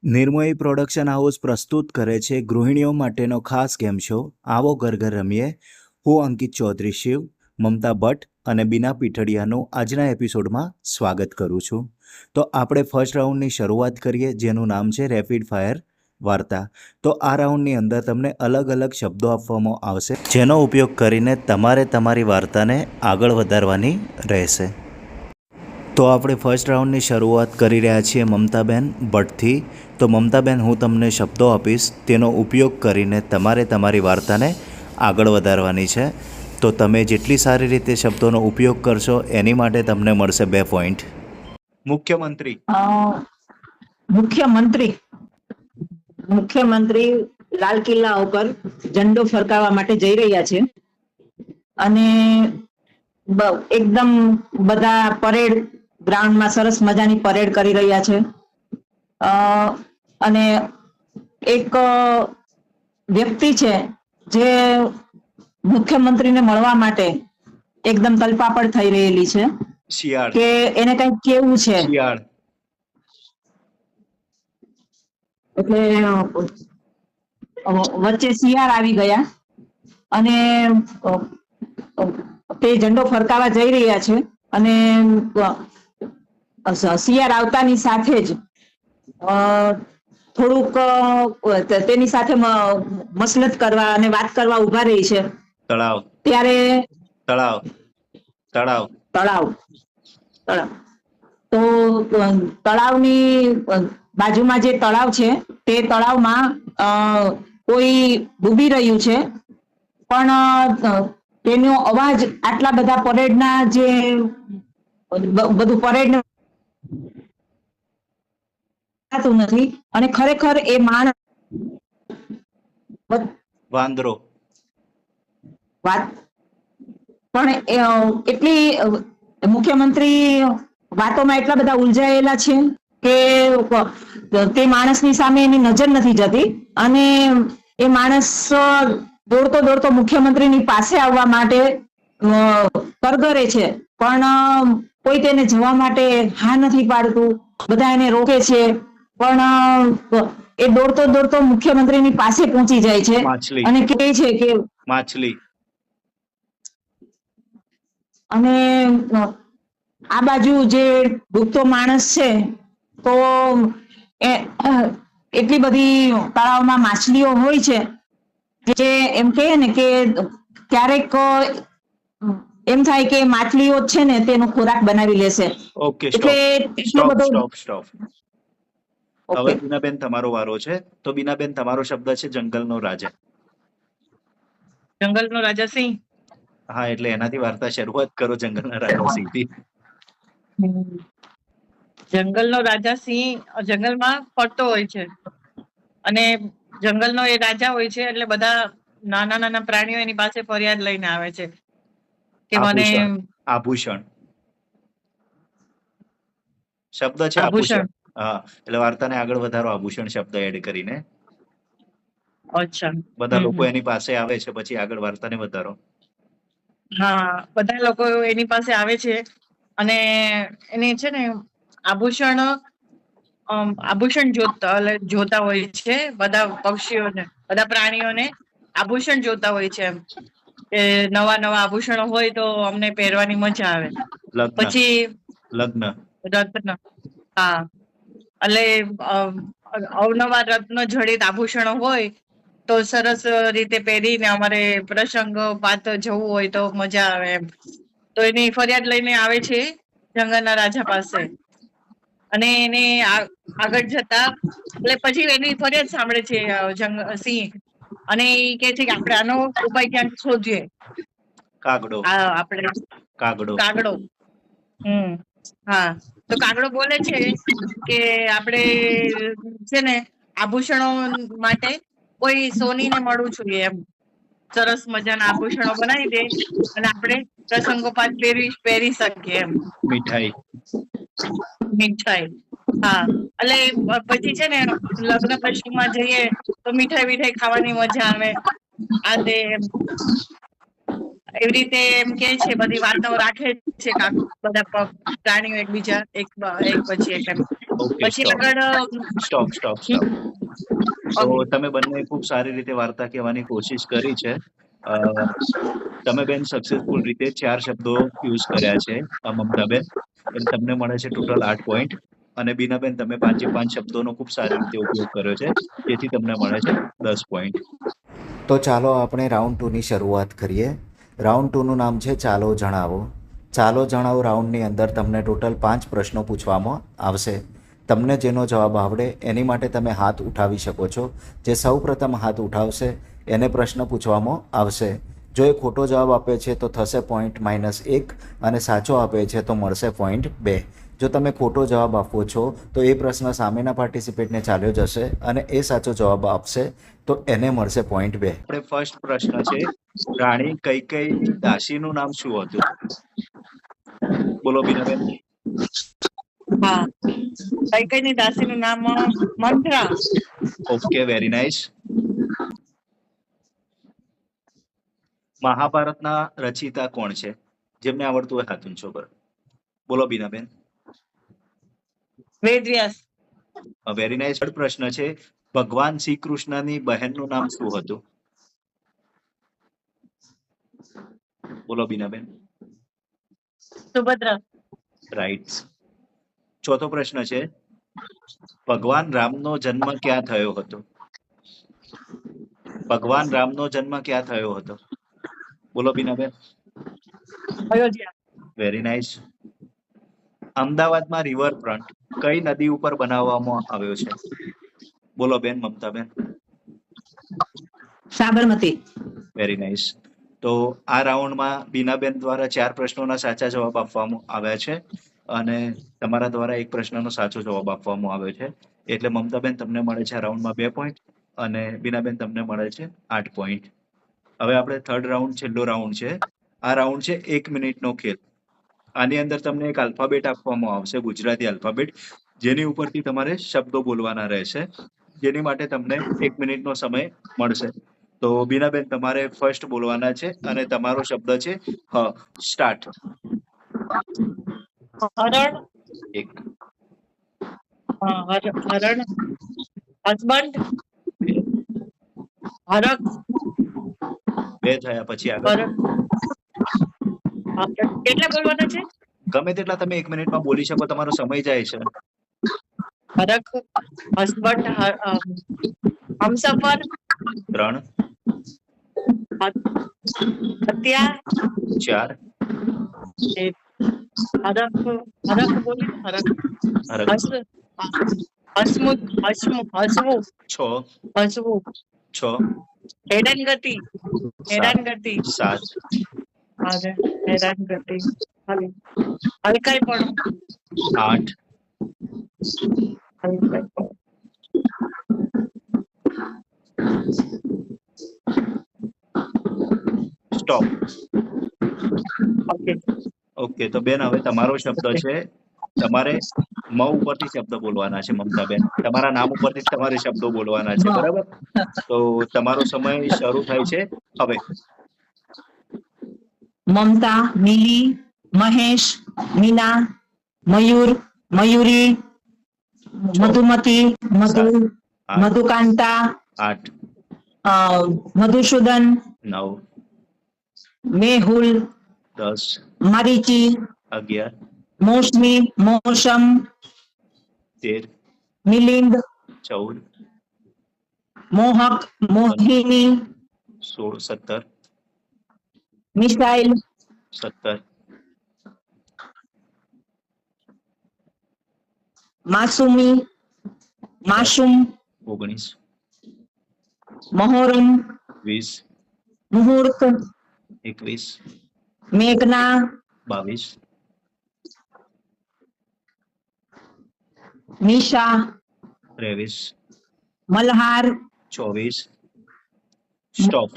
Nirmohi production house પ્રસ્તુત કરે છે ગૃહિણીઓ માટેનો ખાસ ગેમ શો આવો ઘર ઘર રમીએ. હું અંકિત ચૌધરી શિવ, મમતા ભટ્ટ અને બીના પીઠડિયાનું આજના એપિસોડમાં સ્વાગત કરું છું. તો આપણે ફર્સ્ટ રાઉન્ડની શરૂઆત કરીએ, જેનું નામ છે રેપિડ ફાયર વાર્તા. તો આ રાઉન્ડની અંદર તમને અલગ અલગ શબ્દો આપવામાં આવશે, જેનો ઉપયોગ કરીને તમારે તમારી વાર્તાને આગળ વધારવાની રહેશે. તો આપણે ફર્સ્ટ રાઉન્ડની શરૂઆત કરી રહ્યા છીએ મમતાબેન ભટ્ટથી. તો મમતાબેન, હું તમને શબ્દો આપીશ, તેનો ઉપયોગ કરીને તમારે તમારી વાર્તાને આગળ વધારવાની છે. તો તમે જેટલી સારી રીતે શબ્દોનો ઉપયોગ કરશો એની માટે તમને મળશે 2 પોઈન્ટ. મુખ્યમંત્રી. મુખ્યમંત્રી લાલ કિલ્લા ઉપર ઝંડો ફરકાવવા માટે જઈ રહ્યા છે અને એકદમ બધા પરેડ ગ્રાઉન્ડમાં સરસ મજાની પરેડ કરી રહ્યા છે. અને એક વ્યક્તિ છે જે મુખ્યમંત્રીને મળવા માટે એકદમ તલપાપડ થઈ રહેલી છે શિયાળ. કે એને કઈક કેવું છે. શિયાળ. એટલે વચ્ચે શિયાળ આવી ગયા અને તે ઝંડો ફરકાવા જઈ રહ્યા છે અને શિયાળ આવતાની સાથે જ થોડુંક તેની સાથે મસલત કરવા અને વાત કરવા ઉભા રહી છે. તળાવ. ત્યારે તળાવ. તળાવ. તળાવ તળાવ તો તળાવની બાજુમાં જે તળાવ છે તે તળાવમાં કોઈ ડૂબી રહ્યું છે, પણ તેનો અવાજ આટલા બધા પરેડના જે બધું પરેડ નથી અને ખરેખર એ માણસ વાંદરો. વાત પણ એટલી મુખ્યમંત્રી વાતોમાં એટલા બધા ઉલઝાયેલા છે કે તે માણસની સામે એની નજર નથી જતી અને એ માણસ દોડતો દોડતો મુખ્યમંત્રીની પાસે આવવા માટે કરગરે છે, પણ કોઈ તેને જવા માટે હા નથી પાડતું. બધા એને રોકે છે, પણ એ દોડતો દોડતો મુખ્યમંત્રીની પાસે પહોંચી જાય છે અને કહે છે કે માછલી. અને આ બાજુ જે ડૂબતો માણસ છે તો એટલી બધી તળાવમાં માછલીઓ હોય છે કે એમ કહે ને કે ક્યારેક એમ થાય કે માછલીઓ છે ને તેનો ખોરાક બનાવી લેશે. ઓકે, એટલે સ્ટોપ. હવે બીનાબેન તમારો વારો છે. તો બીનાબેન, તમારો શબ્દ છે જંગલનો રાજા. જંગલનો રાજા સિંહ. હા, એટલે એનાથી વાર્તા શરૂઆત કરો, જંગલના રાજા સિંહથી. જંગલનો રાજા સિંહ જંગલમાં ફરતો હોય છે અને જંગલનો એ રાજા હોય છે, એટલે બધા નાના નાના પ્રાણીઓ એની પાસે ફરિયાદ લઈને આવે છે કે મને આભૂષણ. શબ્દ છે આભૂષણ. હા, એટલે વાર્તાને આગળ વધારો આભૂષણ શબ્દ એડ કરીને. અચ્છા. બધા લોકો એની પાસે આવે છે, પછી આગળ વાર્તાને વધારો. હા, બધા લોકો એની પાસે આવે છે અને એને છે ને આભૂષણ જોતા હોય છે. બધા પક્ષીઓને, બધા પ્રાણીઓને આભૂષણ જોતા હોય છે, એમ કે નવા નવા આભૂષણો હોય તો અમને પહેરવાની મજા આવે. પછી લગ્ન. રત્ન. હા, એટલે અવનવા રત્ન જડિત આભૂષણો હોય તો સરસ રીતે પહેરીને અમારે પ્રસંગ પાત જવું હોય તો મજા આવે એમ. તો એની ફરિયાદ લઈને આવે છે જંગલના રાજા પાસે અને એને આગળ જતા એટલે પછી એની ફરિયાદ સાંભળે છે સિંહ અને એ કે છે કે આપણે આનો ઉપાય ક્યાંક શોધીએ. કાગડો. આપણે કાગડો. હા, તો કાગડો બોલે છે કે આપણે છે ને આભૂષણો માટે કોઈ સોનીને મળવું જોઈએ એમ. સરસ મજાના આભૂષણો બનાવી દે અને આપણે પ્રસંગોપાત પહેરી શકીએ એમ. મીઠાઈ. હા, એટલે પછી છે ને લગ્ન પ્રસંગમાં જઈએ તો મીઠાઈ ખાવાની મજા આવે. આ તે એવી રીતે એમ કે છે, બધી વાતો રાખે છે બધા પ્રાણીઓ એકબીજા એક પછી એક એમ. ઓકે, પછી સ્ટોપ આગળ સ્ટોપ સ્ટોપ સ્ટોપ તો તમે બંને ખૂબ સારી રીતે વાર્તા કહેવાની કોશિશ કરી છે. અ, તમે બેન સક્સેસફુલ રીતે 4 શબ્દો યુઝ કર્યા છે, મમતાબેન. એટલે તમને મળે છે ટોટલ 8 પોઈન્ટ. અને બીનાબેન, તમે 5 શબ્દોનો ખૂબ સારી રીતે ઉપયોગ કર્યો છે, જેથી તમને મળે છે 10 પોઈન્ટ. તો ચાલો આપણે રાઉન્ડ 2ની શરૂઆત કરીએ. રાઉન્ડ 2નું નામ છે ચાલો જણાવો. ચાલો જણાવો રાઉન્ડની અંદર તમને ટોટલ 5 પ્રશ્નો પૂછવામાં આવશે. તમને જેનો જવાબ આવડે એની માટે તમે હાથ ઉઠાવી શકો છો. જે સૌપ્રથમ હાથ ઉઠાવશે એને પ્રશ્ન પૂછવામાં આવશે. જો એ ખોટો જવાબ આપે છે તો થશે પોઈન્ટ -1, અને સાચો આપે છે તો મળશે પોઈન્ટ 2. જો તમે ખોટો જવાબ આપો છો તો એ પ્રશ્ન સામેના પાર્ટિસિપેટને ચાલ્યો જશે, અને એ સાચો જવાબ આપશે તો એને મળશે પોઈન્ટ 2. આપણે ફર્સ્ટ પ્રશ્ન છે, રાણી કૈકેયીની દાસીનું નામ શું હતું? બોલો બીનાબેન. હા, કૈકેયીની દાસીનું નામ મંથરા. Okay, very nice. મહાભારતના રચયિતા કોણ છે? જેમને આવડતું હોય હાથ ઊંચો કરો. બોલો Binaben. Ved Vyas. Very nice. Third પ્રશ્ન છે, ભગવાન શ્રી કૃષ્ણની બહેનનું નામ શું હતું? બોલો બીનાબેન. સુભદ્રા. રાઈટ. ચોથો પ્રશ્ન છે, ભગવાન રામનો જન્મ ક્યાં થયો હતો? ભગવાન રામનો જન્મ ક્યાં થયો હતો? બોલો બીનાબેન. અયોધ્યા. Very nice. અમદાવાદમાં રિવરફ્રન્ટ કઈ નદી ઉપર બનાવવામાં આવ્યો છે? બોલો બેન મમતાબેન. સાબરમતી. Very nice. તો આ રાઉન્ડમાં બીનાબેન દ્વારા 4 પ્રશ્નોના સાચા જવાબ આપવામાં આવ્યા છે, અને તમારા દ્વારા 1 પ્રશ્નનો સાચો જવાબ આપવામાં આવ્યો છે. એટલે મમતાબેન, તમને મળે છે આ રાઉન્ડમાં 2 પોઈન્ટ, અને બીનાબેન, તમને મળે છે 8 પોઈન્ટ. હવે આપણે થર્ડ રાઉન્ડ, છેલ્લો રાઉન્ડ છે. આ રાઉન્ડ છે 1 મિનિટનો ખેલ. આની અંદર તમને એક આલ્ફાબેટ આપવામાં આવશે, ગુજરાતી આલ્ફાબેટ, જેની ઉપરથી તમારે શબ્દો બોલવાના રહેશે, જેની માટે તમને 1 મિનિટનો સમય મળશે. તો બીનાબેન, તમારે ફર્સ્ટ બોલવાના છે, અને તમારો શબ્દ છે હ. સ્ટાર્ટ. હરણ. 1, હરણ. હસબન્ડ. 2, હરખ. 2 થયા. પછી આગળ કેટલા બોલવાના છે? ગમે તેટલા તમે 1 મિનિટમાં બોલી શકો, તમારો સમય જાય છે. હરખ, હસબન્ડ, હમસફર, 3, હત્યા, 4, હરખ. હરખ બોલી ને, હરખ. હસ. હસમુખ. હસવું. 6, હસવું. 6, હેરાનગતિ. 7, 7, હેરાનગતિ. હલકાઈ પણ. 8, હલકાઈ પણ. સ્ટોપ. ઓકે. ઓકે, તો બેન, હવે તમારો શબ્દ છે. તમારે મ ઉપરથી શબ્દ બોલવાના છે મમતાબેન. તમારા નામ ઉપરથી જ તમારે શબ્દો બોલવાના છે, બરાબર? તો તમારો સમય શરૂ થાય છે હવે. મમતા, મિલી, મહેશ, મીના, મયુર, મયુરી, મધુમતી, મધુ, 8, મધુકાંતા, 8, મધુસૂદન, 9, મેહુલ, 10, મરીચી, 11, મૌસમી, મૌસમ, 13, મિલિંદ, 14, મોહક, મોહિની, 16, 17, મિસાઇલ, 17, માસુમી, માસુમ, 19, મહોરમ, 20, મુહૂર્ત, 21, મેઘના, 22, નિશા, 23, મલ્હાર, 24. સ્ટોપ.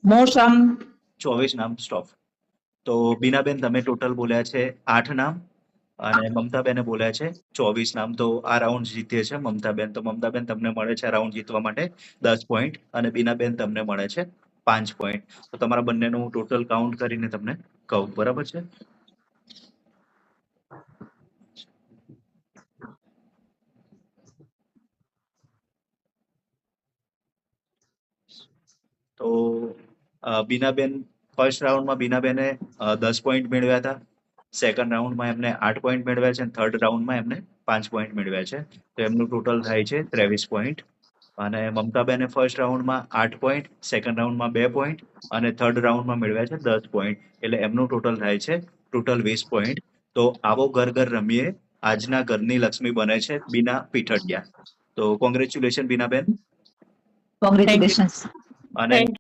મોસમ, 24 નામ. સ્ટોપ. તો બીનાબેન, તમે ટોટલ બોલ્યા છે 8 નામ, અને મમતાબેને બોલ્યા છે 24 નામ. તો આ રાઉન્ડ જીતે છે મમતાબેન. તો મમતાબેન, તમને મળે છે આ રાઉન્ડ જીતવા માટે 10 પોઈન્ટ, અને બીનાબેન, તમને મળે છે 5 પોઈન્ટ. તો તમારા બંનેનું ટોટલ કાઉન્ટ કરીને તમને કહું, બરાબર છે? તો બીનાબેન ફર્સ્ટ રાઉન્ડમાં બીનાબેને 10 પોઈન્ટ મેળવ્યા હતા. સેકન્ડ રાઉન્ડમાં એમને 8 પોઈન્ટ મેળવ્યા છે અને થર્ડ રાઉન્ડમાં એમને 5 પોઈન્ટ મેળવ્યા છે. તો એમનું ટોટલ થાય છે 23 પોઈન્ટ. અને મમતાબેને ફર્સ્ટ રાઉન્ડમાં 8 પોઈન્ટ, સેકન્ડ રાઉન્ડમાં 2 પોઈન્ટ અને થર્ડ રાઉન્ડમાં મેળવ્યા છે 10 પોઈન્ટ. એટલે એમનું ટોટલ થાય છે ટોટલ 20 પોઈન્ટ. તો આવો ઘર ઘર રમીએ, આજના ઘરની લક્ષ્મી બને છે બીના પીઠડિયા. તો કોંગ્રેચ્યુલેશન બીનાબેન. કોંગ્રેચ્યુલેશન્સ. અને Thank